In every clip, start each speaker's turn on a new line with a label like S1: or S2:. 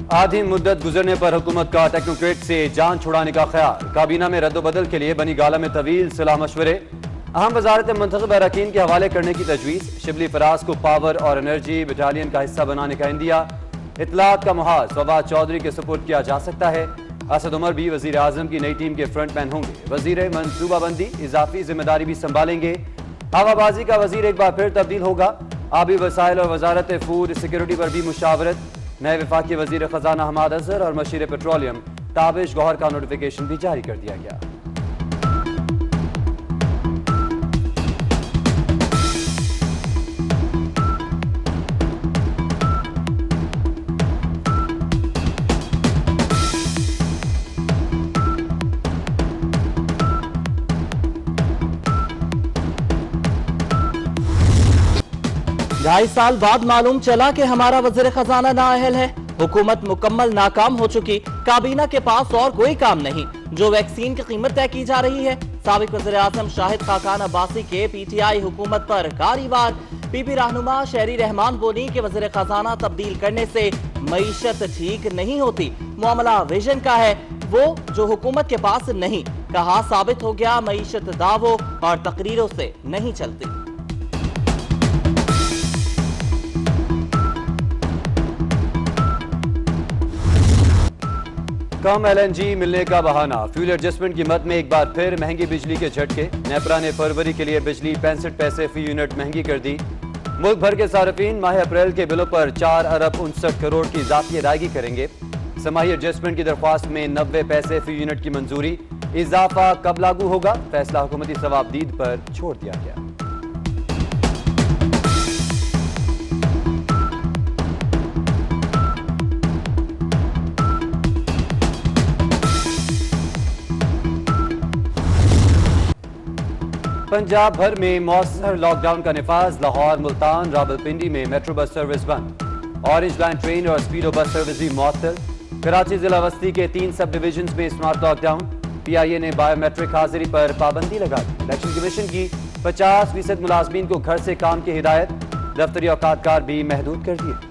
S1: आधी मुद्दत गुजरने पर हुकूमत का टेक्नोक्रेट से जान छुड़ाने का ख्याल। काबीना में रद्दोबदल के लिए बनी गाला में तवील सलाह मशवरे। अहम वजारत मुंतखब अरकान के हवाले करने की तजवीज़। शिबली फराज को पावर और एनर्जी बटालियन का हिस्सा बनाने का इंदिया। इतलात का मुहाज फवाद चौधरी के सपोर्ट किया जा सकता है। असद उमर भी वजीर आजम की नई टीम के फ्रंटमैन होंगे। वजीर मनसूबाबंदी इजाफी जिम्मेदारी भी संभालेंगे। हवाबाजी का वजीर एक बार फिर तब्दील होगा। आबी वसाइल और वजारत फूड सिक्योरिटी पर भी मुशावरत। नए वफाकी वजीर खजाना हमाद अजहर और मशीर पेट्रोलियम ताबिश गौहर का नोटिफिकेशन भी जारी कर दिया गया।
S2: ढाई साल बाद मालूम चला कि हमारा वजीर खजाना नाअहल है। हुकूमत मुकम्मल नाकाम हो चुकी। काबीना के पास और कोई काम नहीं। जो वैक्सीन की कीमत तय की जा रही है। साबिक वज़ीर आज़म शाहिद खाकान अब्बासी के पीटीआई हुकूमत पर कारी-वार। पीपी रहनुमा शहरी रहमान बोली कि वज़ीर खजाना तब्दील करने से मईशत ठीक नहीं होती। मामला विजन का है, वो जो हुकूमत के पास नहीं। कहा साबित हो गया मईशत दावों और तकरीरों से नहीं चलती।
S1: कम एलएनजी मिलने का बहाना। फ्यूल एडजस्टमेंट कीमत में एक बार फिर महंगी बिजली के झटके। नेपरा ने फरवरी के लिए बिजली 65 पैसे फी यूनिट महंगी कर दी। मुल्क भर के सार्फिन माह अप्रैल के बिलों पर 4 अरब 59 करोड़ की इजाफी अदायगी करेंगे। समाही एडजस्टमेंट की दरख्वास्त में 90 पैसे फी यूनिट की मंजूरी। इजाफा कब लागू होगा, फैसला हुकूमती सवाबदीद पर छोड़ दिया गया। पंजाब भर में मौसर लॉकडाउन का निफाज। लाहौर, मुल्तान, रावलपिंडी में मेट्रो बस सर्विस बंद। ऑरेंज लाइन ट्रेन और स्पीडो बस सर्विस भी मुअत्तल। कराची जिला वस्ती के 3 सब डिवीजन में स्मार्ट लॉकडाउन। पीआईए ने बायोमेट्रिक हाजिरी पर पाबंदी लगा दी। इलेक्शन कमीशन की 50% मुलाजमीन को घर से काम की हिदायत। दफ्तरी औकात कार भी महदूद कर दिए।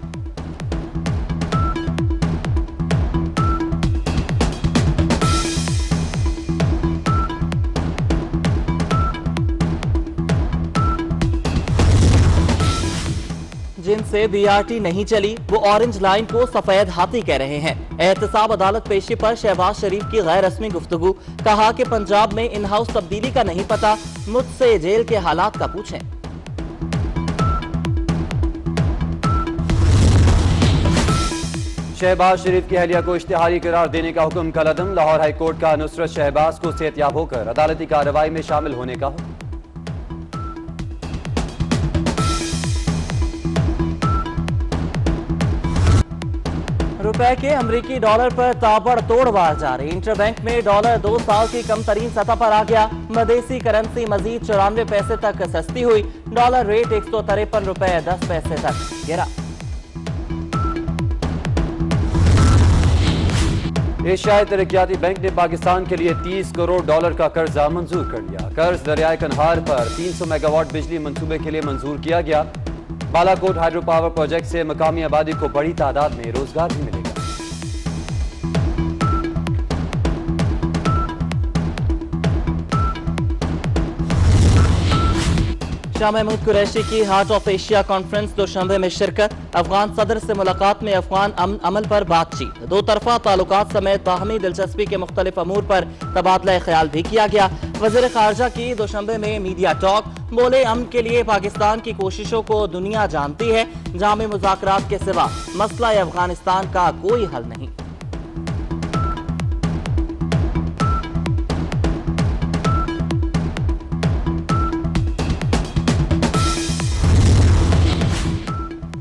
S2: जिनसे बीआरटी नहीं चली वो ऑरेंज लाइन को सफेद हाथी कह रहे हैं। एहतसाब अदालत पेशी पर शहबाज शरीफ की गैर रस्मी गुफ्तगू। कहा कि पंजाब में इन हाउस तब्दीली का नहीं पता, मुझसे जेल के हालात का पूछें।
S1: शहबाज शरीफ की अहलिया को इश्तिहारी करार देने का हुक्म कलअदम। लाहौर हाई कोर्ट का नुसरत शहबाज को सेहतियाब होकर अदालती कार्रवाई में शामिल होने का हुक्म।
S2: रुपए के अमरीकी डॉलर पर ताबड़तोड़ वार जारी। इंटरबैंक में डॉलर 2 साल की कम तरीन सतह पर आ गया। मदेसी करेंसी मजीद 94 पैसे तक सस्ती हुई। डॉलर रेट 153 रुपए 10 पैसे तक गिरा।
S1: एशियाई तरक्याती बैंक ने पाकिस्तान के लिए 30 करोड़ डॉलर का कर्जा मंजूर कर लिया। कर्ज दरियाए कन्हार पर 300 मेगावाट बिजली मंसूबे के लिए मंजूर किया गया। बालाकोट हाइड्रो पावर प्रोजेक्ट से मकामी आबादी को बड़ी तादाद में रोजगार भी मिलेगा।
S2: शाह महमूद कुरैशी की हार्ट ऑफ एशिया कॉन्फ्रेंस दोशंबे में शिरकत। अफगान सदर से मुलाकात में अफगान अमल पर बातचीत। दो तरफा ताल्लुकात समेत बाहमी दिलचस्पी के मुख्तलिफ अमूर पर तबादला ख्याल भी किया गया। वज़ीर खारजा की दोशंबे में मीडिया टॉक। बोले अमन के लिए पाकिस्तान की कोशिशों को दुनिया जानती है। जामे मुज़ाकरात के सिवा मसला अफगानिस्तान का कोई हल नहीं।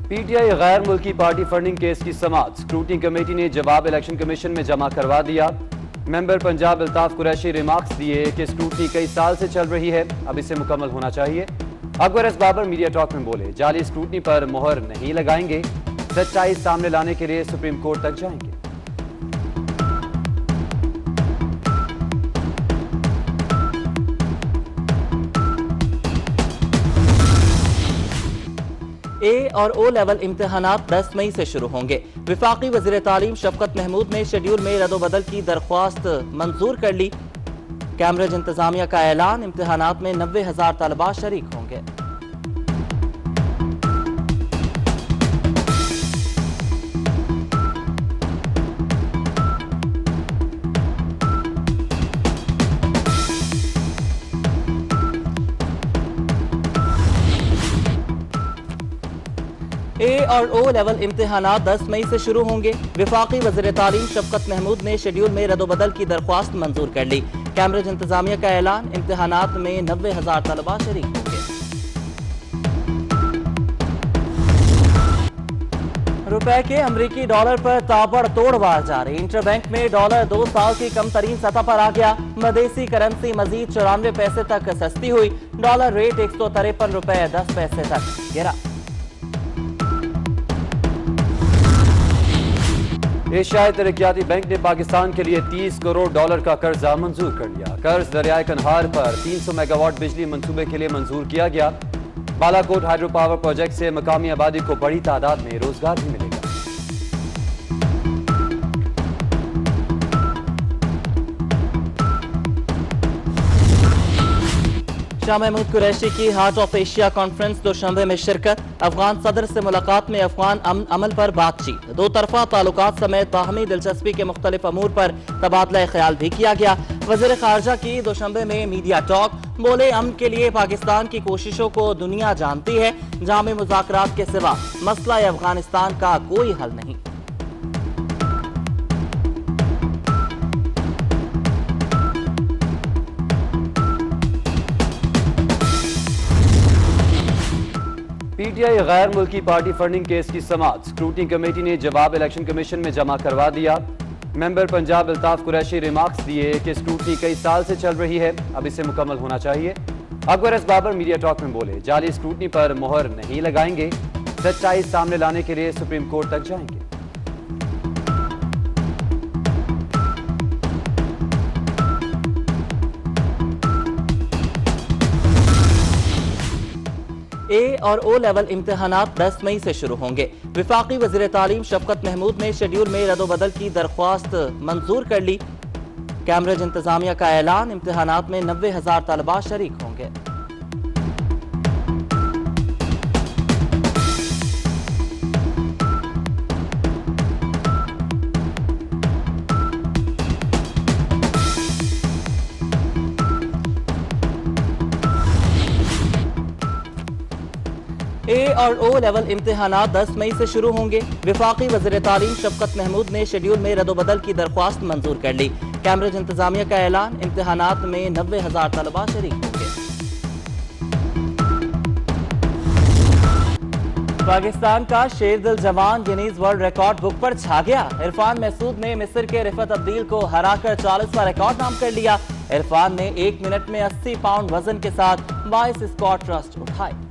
S1: पीटीआई गैर मुल्की पार्टी फंडिंग केस की समाअत। स्क्रूटनी कमेटी ने जवाब इलेक्शन कमीशन में जमा करवा दिया। मेंबर पंजाब अल्ताफ कुरैशी रिमार्क्स दिए कि स्क्रूटनी कई साल से चल रही है, अब इसे मुकम्मल होना चाहिए। Akbar S Babar media talk में बोले, जाली स्क्रूटनी पर मोहर नहीं लगाएंगे, सच्चाई सामने लाने के लिए सुप्रीम कोर्ट तक जाएंगे।
S2: ए और ओ लेवल इम्तिहानात 10 मई से शुरू होंगे। विफाकी वज़ीर तालीम शफकत महमूद ने शेड्यूल में रद्दोबदल की दरख्वास्त मंजूर कर ली। कैम्ब्रिज इंतजामिया का ऐलान, इम्तिहानात में 90,000 तलबा शरीक होंगे। ए और ओ लेवल इम्तिहानात 10 मई से शुरू होंगे। विफाकी वज़ीर तालीम शफकत महमूद ने शेड्यूल में रद्दोबदल की दरख्वास्त मंजूर कर ली। कैम्ब्रिज इंतजामिया का ऐलान, इम्तिहानात में 90,000 तलबा शरीक होंगे। रुपए के अमरीकी डॉलर पर ताबड़तोड़ वार जारी। इंटरबैंक में डॉलर 2 साल की कम तरीन सतह पर आ गया। मदेसी करेंसी मजीद 94 पैसे तक सस्ती हुई। डॉलर रेट 153 रुपए 10 पैसे तक गिरा।
S1: एशियाई तरक्याती बैंक ने पाकिस्तान के लिए 30 करोड़ डॉलर का कर्जा मंजूर कर लिया। कर्ज दरियाए कन्हार पर 300 मेगावाट बिजली मंसूबे के लिए मंजूर किया गया। बालाकोट हाइड्रो पावर प्रोजेक्ट से मकामी आबादी को बड़ी तादाद में रोजगार भी मिलेगा।
S2: शाह महमूद कुरैशी की हार्ट ऑफ एशिया कॉन्फ्रेंस दोशंबे में शिरकत। अफगान सदर से मुलाकात में अफगान अमल पर बातचीत। दो तरफा ताल्लुकात समेत बाहमी दिलचस्पी के मुख्तलिफ अमूर पर तबादला ख्याल भी किया गया। वज़ीर खारजा की दोशंबे में मीडिया टॉक, बोले अमन के लिए पाकिस्तान की कोशिशों को दुनिया जानती है। जामे मुज़ाकरात के सिवा मसला अफगानिस्तान का कोई हल नहीं।
S1: पीटीआई गैर मुल्की पार्टी फंडिंग केस की समाअत स्क्रूटनी कमेटी ने जवाब इलेक्शन कमीशन में जमा करवा दिया। मेंबर पंजाब अल्ताफ कुरैशी रिमार्क्स दिए कि स्क्रूटनी कई साल से चल रही है, अब इसे मुकम्मल होना चाहिए। Akbar S Babar media talk में बोले, जाली स्क्रूटनी पर मोहर नहीं लगाएंगे, सच्चाई सामने लाने के लिए सुप्रीम कोर्ट तक जाएंगे।
S2: ए और ओ लेवल इम्तिहानात 10 मई से शुरू होंगे। विफाकी वज़ीर तालीम शफकत महमूद ने शेड्यूल में रद्दोबदल की दरख्वास्त मंजूर कर ली। कैम्ब्रिज इंतजामिया का ऐलान, इम्तिहानात में 90,000 तलबा शरीक होंगे। ए और ओ लेवल इम्तिहानात 10 मई से शुरू होंगे। विफाकी वज़ीर तालीम शफकत महमूद ने शेड्यूल में रद्दोबदल की दरख्वास्त मंजूर कर ली। कैम्ब्रिज इंतजामिया का ऐलान, इम्तिहानात में 90,000 तलबा शरीक होंगे। पाकिस्तान का शेर दिल जवान गिनीज वर्ल्ड रिकॉर्ड बुक पर छा गया। इरफान महसूद ने मिस्र के रिफत अब्दील को हराकर 40वां रिकॉर्ड नाम कर लिया। इरफान ने 1 मिनट में 80 पाउंड वजन के साथ 22 स्क्वाट थ्रस्ट उठाए।